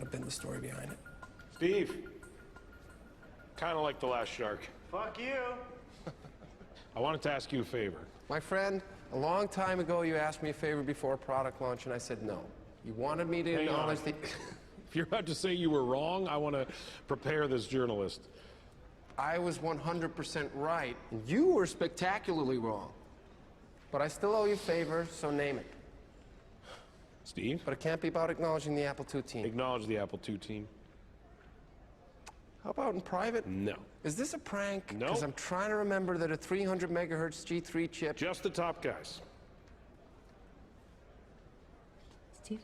have been the story behind it. Steve, kind of like the last shark. Fuck you. I wanted to ask you a favor. My friend, a long time ago you asked me a favor before a product launch and I said no. You wanted me to acknowledge the... If you're about to say you were wrong, I want to prepare this journalist. I was 100% right, and you were spectacularly wrong. But I still owe you favors, so name it. Steve? But it can't be about acknowledging the Apple II team. Acknowledge the Apple II team. How about in private? No. Is this a prank? No. Because I'm trying to remember that a 300 megahertz G3 chip... Just the top guys. Steve?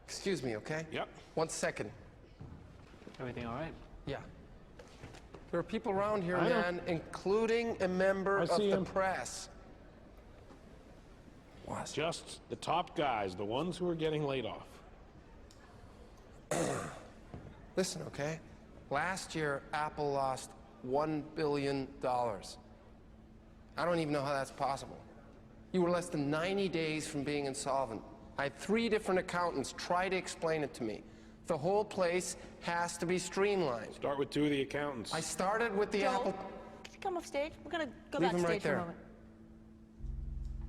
Excuse me, okay? Yep. 1 second. Everything all right? Yeah. There are people around here, I know. man, including a member of see the him. press. What? Just the top guys, the ones who are getting laid off. Listen, okay? Last year, Apple lost $1 billion. I don't even know how that's possible. You were less than 90 days from being insolvent. I had 3 different accountants try to explain it to me. The whole place has to be streamlined. Start with 2 of the accountants. I started with the Joel, Apple... Can you come off stage? We're gonna go Leave him backstage right for a there. moment.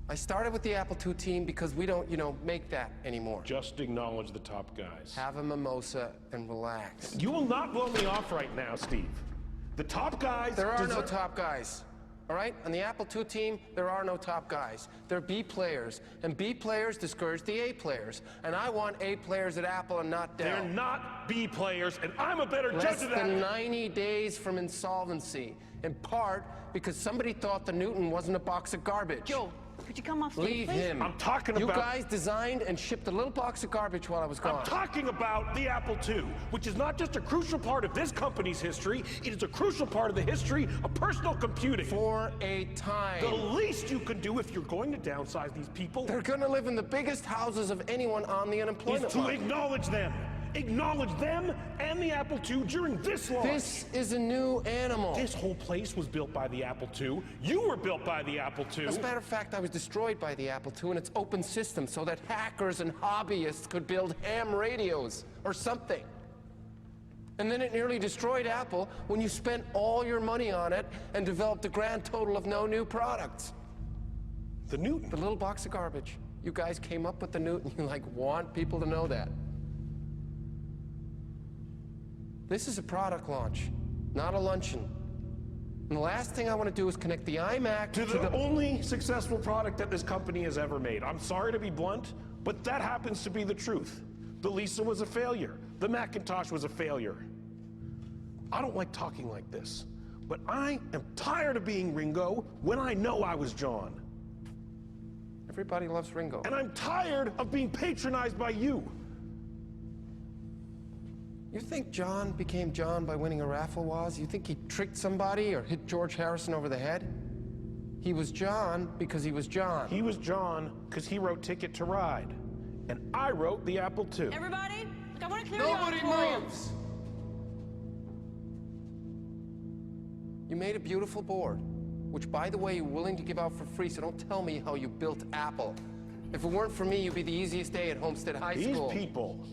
I started with the Apple II team because we don't, make that anymore. Just acknowledge the top guys. Have a mimosa and relax. You will not blow me off right now, Steve. The top guys... There are no top guys, all right? On the Apple II team, there are no top guys. They're B players, and B players discourage the A players. And I want A players at Apple and not Dell. They're not B players, and I'm a better Less judge of that. than 90 days from insolvency, in part because somebody thought the Newton wasn't a box of garbage. Joel, could you come off stage, Leave please? him. I'm talking You about... guys designed and shipped a little box of garbage while I was gone. I'm talking about the Apple II, which is not just a crucial part of this company's history, it is a crucial part of the history of personal computing. For a time. The least you can do if you're going to downsize these people They're gonna live in the biggest houses of anyone on the unemployment is to line. acknowledge them. Acknowledge them and the Apple II during this launch. This is a new animal. This whole place was built by the Apple II. You were built by the Apple II. As a matter of fact, I was destroyed by the Apple II and its open system so that hackers and hobbyists could build ham radios or something. And then it nearly destroyed Apple when you spent all your money on it and developed a grand total of no new products. The Newton. The little box of garbage. You guys came up with the Newton. You want people to know that. This is a product launch, not a luncheon. And the last thing I want to do is connect the iMac To the only successful product that this company has ever made. I'm sorry to be blunt, but that happens to be the truth. The Lisa was a failure. The Macintosh was a failure. I don't like talking like this, but I am tired of being Ringo when I know I was John. Everybody loves Ringo. And I'm tired of being patronized by you. You think John became John by winning a raffle, Woz? You think he tricked somebody or hit George Harrison over the head? He was John because he was John. He was John because he wrote Ticket to Ride. And I wrote the Apple II. Everybody, look, I want to clear Nobody the auditorium. moves! You made a beautiful board, which, by the way, you're willing to give out for free, so don't tell me how you built Apple. If it weren't for me, you'd be the easiest day at Homestead High School. These people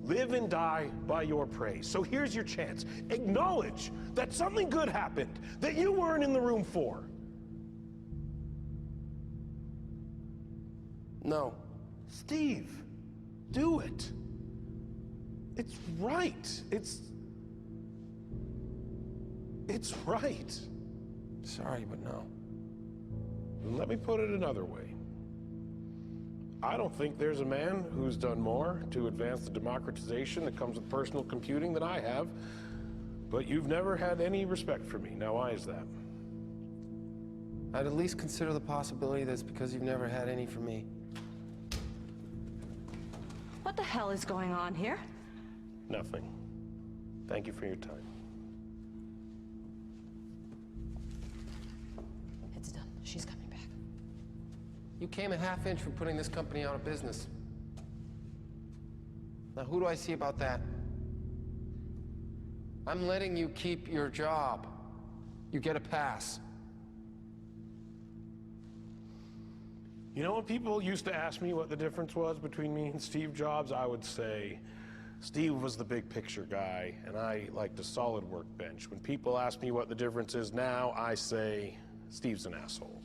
live and die by your praise. So here's your chance. Acknowledge that something good happened that you weren't in the room for. No. Steve, do it. It's right. It's right. Sorry, but no. Let me put it another way. I don't think there's a man who's done more to advance the democratization that comes with personal computing than I have, but you've never had any respect for me. Now, why is that? I'd at least consider the possibility that it's because you've never had any for me. What the hell is going on here? Nothing. Thank you for your time. It's done. She's coming back. You came a half inch from putting this company out of business. Now, who do I see about that? I'm letting you keep your job. You get a pass. You know, when people used to ask me what the difference was between me and Steve Jobs, I would say Steve was the big picture guy, and I liked a solid workbench. When people ask me what the difference is now, I say Steve's an asshole.